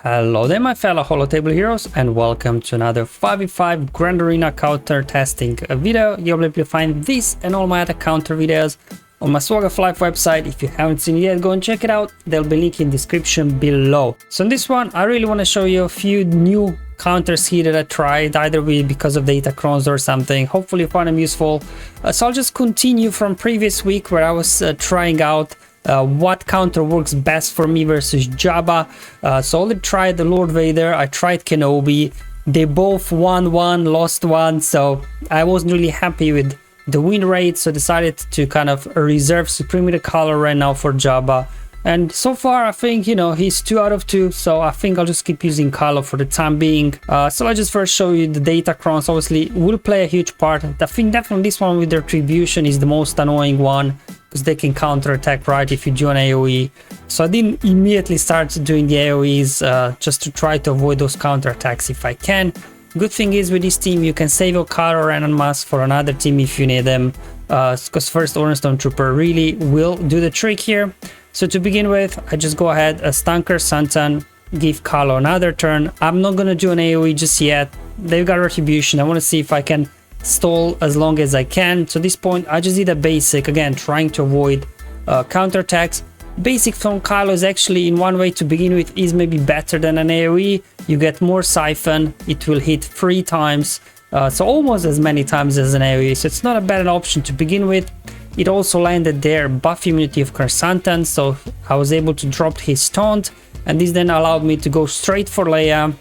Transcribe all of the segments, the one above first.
Hello there my fellow holotable heroes, and welcome to another 5v5 Grand Arena counter testing video. You'll be able to find this and all my other counter videos on my SWGOH Live website. If you haven't seen it yet, go and check it out. There'll be a link in the description below. So in this one, I really want to show you a few new counters here that I tried, either because of data crons or something. Hopefully you find them useful. So I'll just continue from previous week where I was trying out what counter works best for me versus Jabba. So I already tried the Lord Vader, I tried Kenobi. They both won one, lost one, so I wasn't really happy with the win rate, so decided to kind of reserve Supreme color right now for Jabba. And so far I think, you know, he's 2 out of 2, so I think I'll just keep using Kylo for the time being. So I'll just first show you the data crons. Obviously will play a huge part. I think definitely this one with the retribution is the most annoying one, because they can counter attack right if you do an AoE. So I didn't immediately start doing the AoEs just to try to avoid those counter attacks if I can. Good thing is with this team you can save your Kylo Ren and Mask for another team if you need them, because first Orange Stormtrooper really will do the trick here. So to begin with, I just go ahead, Stunker Santan, give Kylo another turn. I'm not gonna do an AoE just yet. They've got retribution. I want to see if I can stall as long as I can. So at this point I just did a basic, again trying to avoid counterattacks. Basic from Kylo is actually, in one way to begin with, is maybe better than an AoE. You get more siphon, it will hit 3 times, so almost as many times as an AoE, so it's not a bad option to begin with. It also landed there buff immunity of Kersantan, so I was able to drop his taunt, and this then allowed me to go straight for Leia.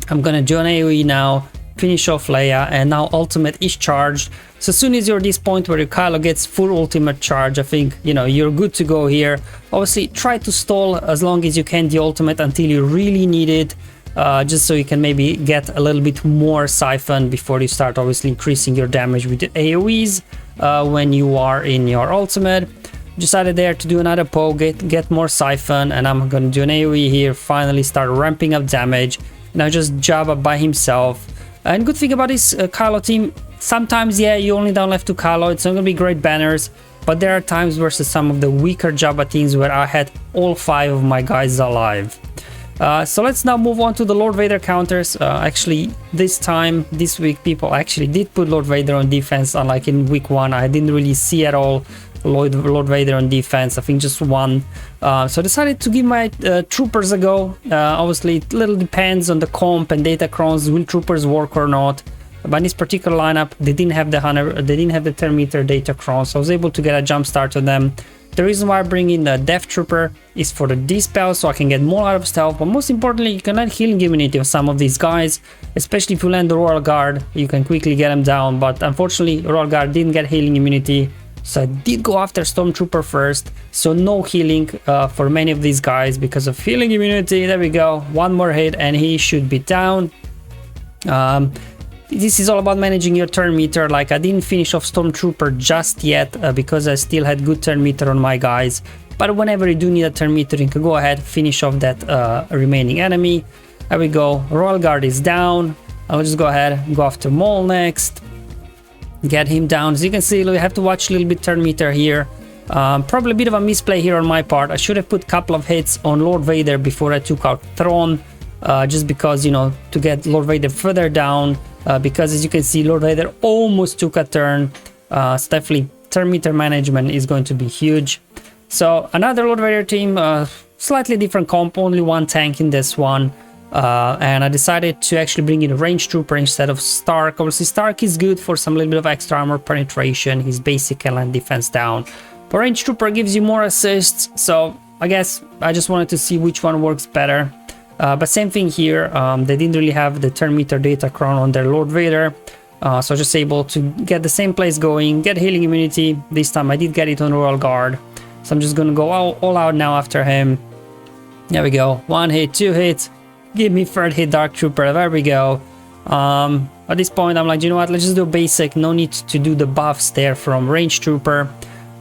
I'm gonna do an AoE now, finish off Leia, and now ultimate is charged. So as soon as you're at this point where your Kylo gets full ultimate charge, I think, you know, you're good to go here. Obviously try to stall as long as you can the ultimate until you really need it, just so you can maybe get a little bit more siphon before you start obviously increasing your damage with the AoEs when you are in your ultimate. Decided there to do another poke, get more siphon, and I'm gonna do an AoE here, finally start ramping up damage. Now just Jabba by himself. And good thing about this Kylo team, sometimes, yeah, you only down left to Kylo, it's not gonna be great banners, but there are times versus some of the weaker Jabba teams where I had all 5 of my guys alive. So let's now move on to the Lord Vader counters. Actually, this week, people actually did put Lord Vader on defense, unlike in week 1. I didn't really see at all Lord Vader on defense. I think just one. So I decided to give my troopers a go. Obviously it little depends on the comp and data crons, will troopers work or not, but in this particular lineup they didn't have the 10 meter data cron, so I was able to get a jump start on them. The reason why I bring in the Death Trooper is for the dispel, so I can get more out of stealth, but most importantly you can add healing immunity of some of these guys, especially if you land the Royal Guard. You can quickly get them down, but unfortunately Royal Guard didn't get healing immunity. So I did go after Stormtrooper first, so no healing for many of these guys because of healing immunity. There we go, one more hit and he should be down. This is all about managing your turn meter. Like, I didn't finish off Stormtrooper just yet because I still had good turn meter on my guys, but whenever you do need a turn meter you can go ahead, finish off that remaining enemy. There we go, Royal Guard is down. I'll just go ahead and go after Maul next. Get him down. As you can see, we have to watch a little bit turn meter here. Probably a bit of a misplay here on my part. I should have put a couple of hits on Lord Vader before I took out Thrawn, just because, you know, to get Lord Vader further down, because as you can see Lord Vader almost took a turn. So definitely turn meter management is going to be huge. So another Lord Vader team, slightly different comp, only one tank in this one. And I decided to actually bring in a range trooper instead of Stark. Obviously Stark is good for some little bit of extra armor penetration, his basic and land defense down, but range trooper gives you more assists, so I guess I just wanted to see which one works better. But same thing here, they didn't really have the turn meter data cron on their Lord Vader, so just able to get the same place going, get healing immunity. This time I did get it on Royal Guard, so I'm just gonna go all out now after him. There we go, 1 hit, 2 hits. Give me 3rd hit Dark Trooper, there we go. At this point I'm like, you know what, let's just do basic, no need to do the buffs there from Range Trooper.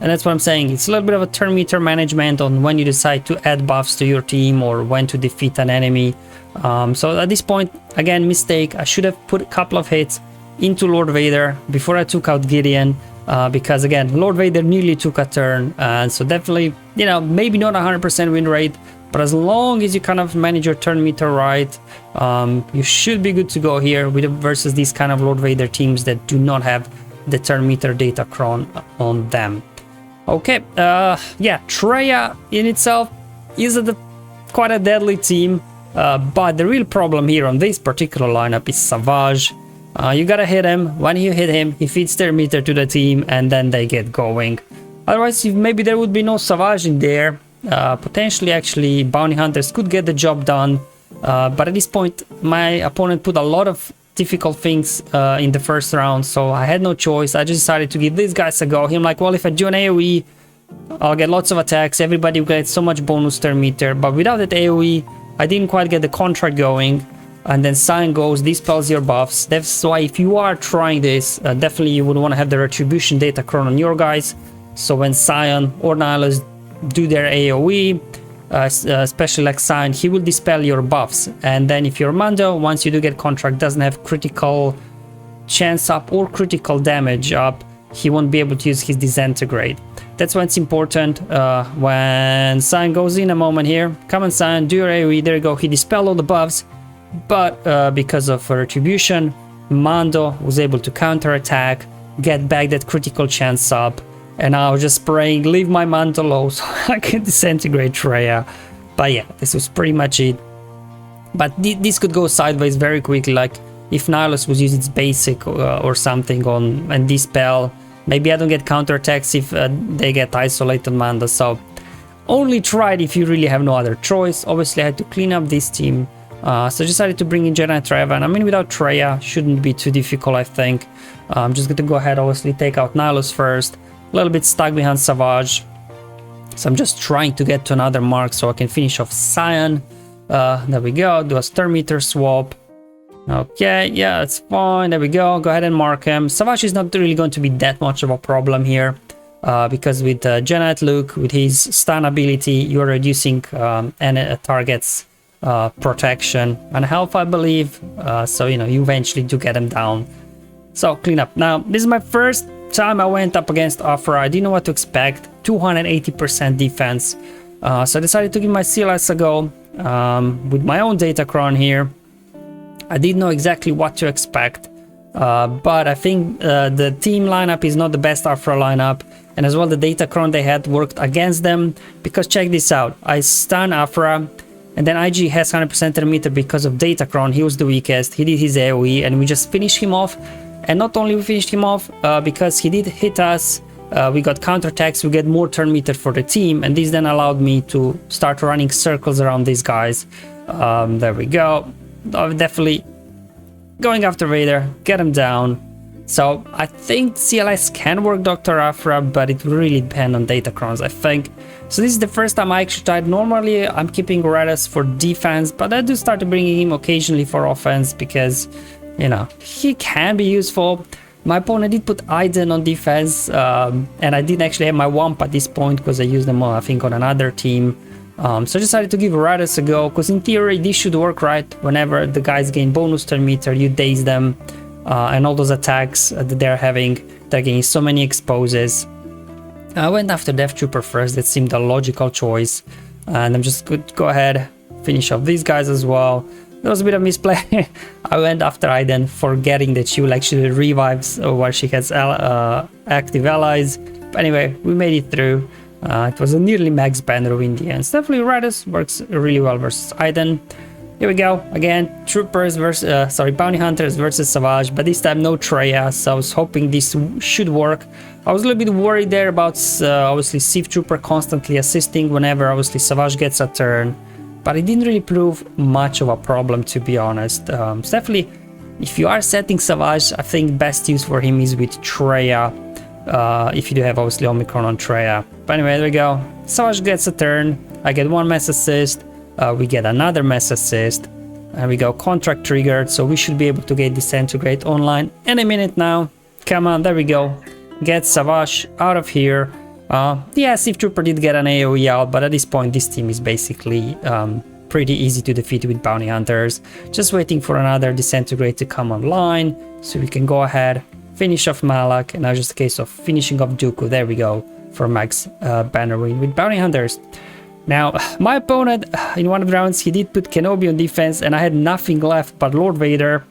And that's what I'm saying, it's a little bit of a turn meter management on when you decide to add buffs to your team or when to defeat an enemy. So at this point, again, mistake, I should have put a couple of hits into Lord Vader before I took out Gideon, because again, Lord Vader nearly took a turn, so definitely, you know, maybe not 100% win rate, But as long as you kind of manage your turn meter right, you should be good to go here versus these kind of Lord Vader teams that do not have the turn meter Datacron on them. Okay, yeah, Traya in itself is quite a deadly team, but the real problem here on this particular lineup is Savage. You gotta hit him. When you hit him, he feeds their meter to the team, and then they get going. Otherwise, maybe there would be no Savage in there. Potentially, actually, Bounty Hunters could get the job done. But at this point, my opponent put a lot of difficult things in the first round, so I had no choice. I just decided to give these guys a go. I'm like, well, if I do an AoE, I'll get lots of attacks. Everybody will get so much bonus turn meter. But without that AoE, I didn't quite get the contract going. And then Scion goes, dispels your buffs. That's why if you are trying this, definitely you would want to have the Retribution Datacron on your guys. So when Scion or Nihilus do their AoE, especially like Scion, he will dispel your buffs. And then if your Mando, once you do get contract, doesn't have critical chance up or critical damage up, he won't be able to use his Disintegrate. That's why it's important. When Scion goes in a moment here, come on Scion, do your AoE, there you go, he dispelled all the buffs. But because of Retribution, Mando was able to counterattack, get back that critical chance up, and I was just praying, leave my Mando low so I can disintegrate Traya. But yeah, this was pretty much it. But this could go sideways very quickly, like if Nihilus was using its basic or something on and dispel, maybe I don't get counterattacks if they get isolated Mando. So only try it if you really have no other choice. Obviously I had to clean up this team. So I decided to bring in JKR Traya, and I mean without Traya shouldn't be too difficult, I think. I'm just going to go ahead, obviously take out Nihilus first, a little bit stuck behind Savage. So I'm just trying to get to another mark so I can finish off Scion. There we go, do a stir meter swap. Okay, yeah, it's fine, there we go, go ahead and mark him. Savage is not really going to be that much of a problem here. Because with Janet Luke, with his stun ability, you're reducing any target's protection and health, I believe, so you know you eventually do get him down. So clean up. Now this is my first time I went up against Aphra. I didn't know what to expect. 280% defense, so I decided to give my CLS a go with my own Datacron here. I didn't know exactly what to expect, but I think the team lineup is not the best Aphra lineup, and as well the Datacron they had worked against them, because check this out, I stun Aphra, and then IG has 100% turn meter because of Datacron. He was the weakest, he did his AoE, and we just finished him off. And not only we finished him off, because he did hit us, we got counterattacks, we get more turn meter for the team, and this then allowed me to start running circles around these guys. There we go. Definitely going after Vader, get him down. So I think CLS can work Dr. Aphra, but it will really depend on Datacrons, I think. So this is the first time I actually tried. Normally I'm keeping Raddus for defense, but I do start bringing him occasionally for offense because, you know, he can be useful. My opponent did put Iden on defense, and I didn't actually have my Wamp at this point because I used them I think on another team. So I decided to give Raddus a go, because in theory this should work, right? Whenever the guys gain bonus turn meter, you daze them, and all those attacks that they're having, they're getting so many exposes. I went after Death Trooper first, that seemed a logical choice, and I'm just going to go ahead, finish off these guys as well. There was a bit of misplay. I went after Iden, forgetting that she will actually revive while she has active allies. But anyway, we made it through. It was a nearly max banner in the end. Definitely Raddus works really well versus Iden. Here we go again, troopers versus bounty hunters versus Savage, but this time no Traya, so I was hoping this should work. I was a little bit worried there about obviously Sith Trooper constantly assisting whenever obviously Savage gets a turn, but it didn't really prove much of a problem, to be honest. Definitely, if you are setting Savage, I think best use for him is with Traya, if you do have obviously Omicron on Traya. But anyway, there we go, Savage gets a turn, I get one mass assist. We get another mass assist, and we go contract triggered, so we should be able to get Disintegrate online any minute now. Come on, there we go. Get Savage out of here. Yeah, Sith Trooper did get an AoE out, but at this point this team is basically pretty easy to defeat with bounty hunters. Just waiting for another Disintegrate to come online, so we can go ahead, finish off Malak, and now just a case of finishing off Dooku. There we go, for max banner win with bounty hunters. Now, my opponent, in one of the rounds, he did put Kenobi on defense, and I had nothing left but Lord Vader.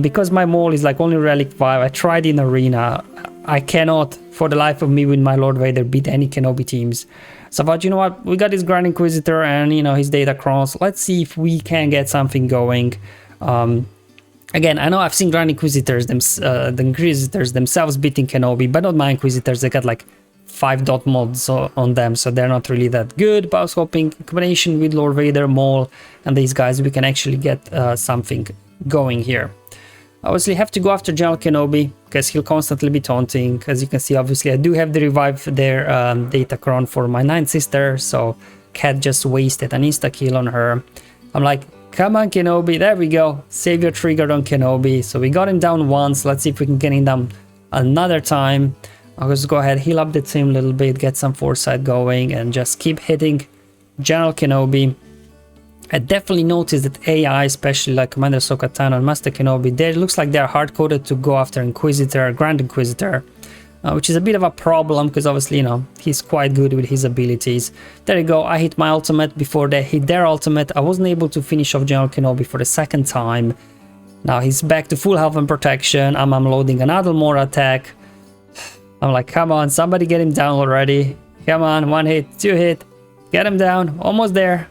Because my mole is like only Relic 5, I tried in Arena. I cannot, for the life of me, with my Lord Vader, beat any Kenobi teams. So I thought, you know what, we got his Grand Inquisitor and, you know, his Datacrons. Let's see if we can get something going. Again, I know I've seen Grand Inquisitors, the Inquisitors themselves beating Kenobi, but not my Inquisitors. They got like 5 dot mods on them, so they're not really that good. But I was hoping in combination with Lord Vader, Maul, and these guys, we can actually get something going here. Obviously have to go after General Kenobi because he'll constantly be taunting. As you can see, obviously I do have the revive there, Datacron for my 9th sister, so Cat just wasted an insta-kill on her. I'm like, come on Kenobi, there we go, save your trigger on Kenobi. So we got him down once, let's see if we can get him down another time. I'll just go ahead, heal up the team a little bit, get some foresight going, and just keep hitting General Kenobi. I definitely noticed that AI, especially like Commander Ahsoka Tano and Master Kenobi, they looks like they're hard-coded to go after Inquisitor, Grand Inquisitor, which is a bit of a problem because obviously, you know, he's quite good with his abilities. There you go, I hit my ultimate before they hit their ultimate. I wasn't able to finish off General Kenobi for the 2nd time. Now he's back to full health and protection. I'm unloading another more attack. I'm like, come on, somebody get him down already. Come on, 1 hit, 2 hit, get him down, almost there.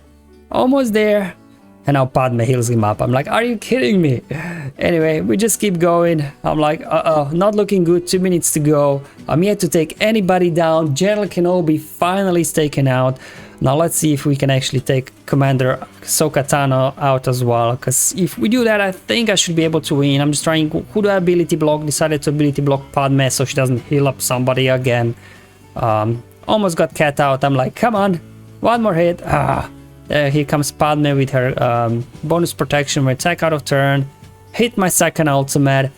Almost there. And now Padme heals him up. I'm like, are you kidding me? Anyway, we just keep going. I'm like, not looking good. 2 minutes to go. I'm yet to take anybody down. General Kenobi finally is taken out. Now let's see if we can actually take Commander Ahsoka Tano out as well. Because if we do that, I think I should be able to win. I'm just trying, who do I ability block? Decided to ability block Padme so she doesn't heal up somebody again. Almost got Cat out. I'm like, come on. 1 more hit. Here comes Padme with her bonus protection, with attack out of turn, hit my 2nd ultimate,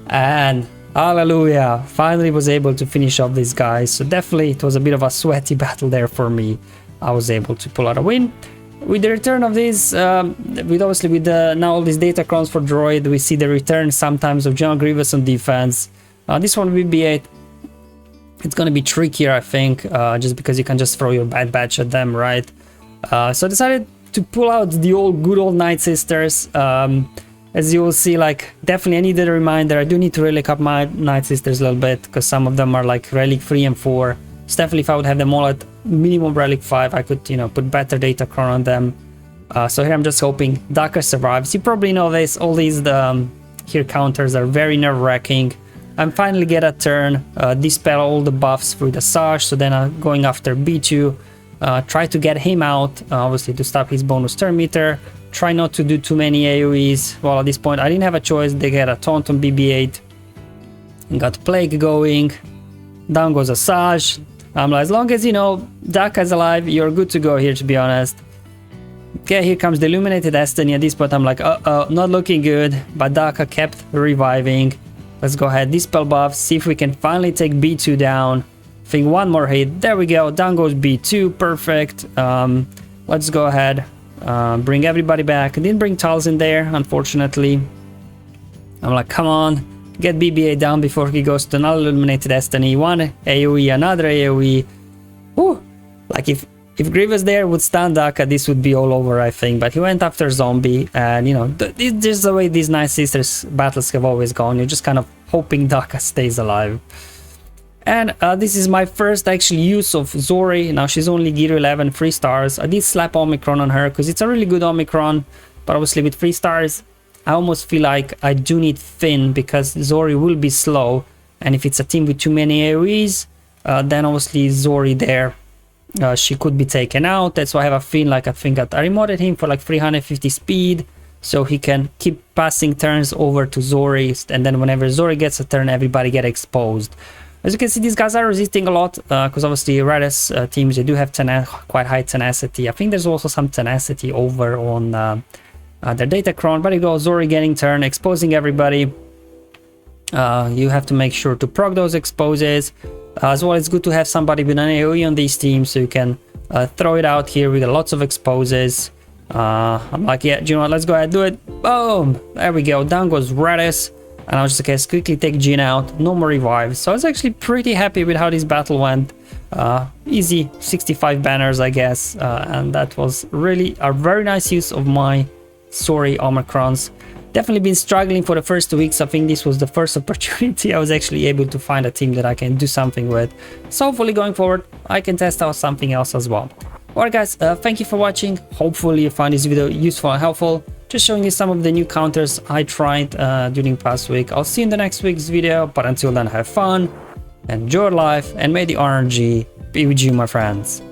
and hallelujah, finally was able to finish off these guys. So definitely it was a bit of a sweaty battle there for me. I was able to pull out a win. With the return of this, with now all these Datacrons for droid, we see the return sometimes of General Grievous on defense. This one will be it's gonna be trickier, I think, just because you can just throw your Bad Batch at them, right? So I decided to pull out the good old Night Sisters. As you will see, like, definitely I needed a reminder. I do need to relic up my Night Sisters a little bit because some of them are like relic 3 and 4. So definitely if I would have them all at minimum relic 5, I could, you know, put better Datacron on them. So here I'm just hoping Daka survives. You probably know this, all these here counters are very nerve-wracking. I finally get a turn, dispel all the buffs through the Sarge, so then I'm going after B2. Try to get him out, obviously to stop his bonus turn meter. Try not to do too many AoEs. Well, at this point I didn't have a choice. They get a taunt on BB-8. Got Plague going. Down goes a Saj. I'm like, as long as, you know, Daka's alive, you're good to go here, to be honest. Okay, here comes the Illuminated Destiny. At this point I'm like, not looking good. But Daka kept reviving. Let's go ahead, dispel buffs, see if we can finally take B2 down. I think 1 more hit. There we go. Down goes B2. Perfect. Let's go ahead. Bring everybody back. I didn't bring Talzin there, unfortunately. I'm like, come on. Get BB-8 down before he goes to another Illuminated Destiny. 1 AoE, another AoE. Whew. Like, if Grievous there would stand Daka, this would be all over, I think. But he went after Zombie. And, you know, this is the way these Night Sisters battles have always gone. You're just kind of hoping Daka stays alive. And this is my first actual use of Zorii. Now she's only Gear 11, 3 stars. I did slap Omicron on her because it's a really good Omicron. But obviously with 3 stars, I almost feel like I do need Finn because Zorii will be slow. And if it's a team with too many AoEs, then obviously Zorii there, she could be taken out. That's why I have a Finn. Like, I think that I remodded him for like 350 speed. So he can keep passing turns over to Zorii. And then whenever Zorii gets a turn, everybody get exposed. As you can see, these guys are resisting a lot because obviously Raddus teams, they do have quite high tenacity. I think there's also some tenacity over on their Datacron. But you go, Zorii getting turn, exposing everybody. You have to make sure to proc those exposes. As well, it's good to have somebody with an AoE on these teams so you can throw it out here with lots of exposes. I'm like, yeah, do you know what, let's go ahead and do it. Boom! There we go, down goes Raddus. And I was just, okay, let's quickly take Jin out, no more revives. So I was actually pretty happy with how this battle went. Easy 65 banners, I guess, and that was really a very nice use of my Zorii Omicrons. Definitely been struggling for the first 2 weeks. I think this was the first opportunity I was actually able to find a team that I can do something with. So hopefully going forward, I can test out something else as well. Alright guys, thank you for watching. Hopefully you find this video useful and helpful. Just showing you some of the new counters I tried during past week. I'll see you in the next week's video, but until then, have fun, enjoy life, and may the RNG be with you, my friends.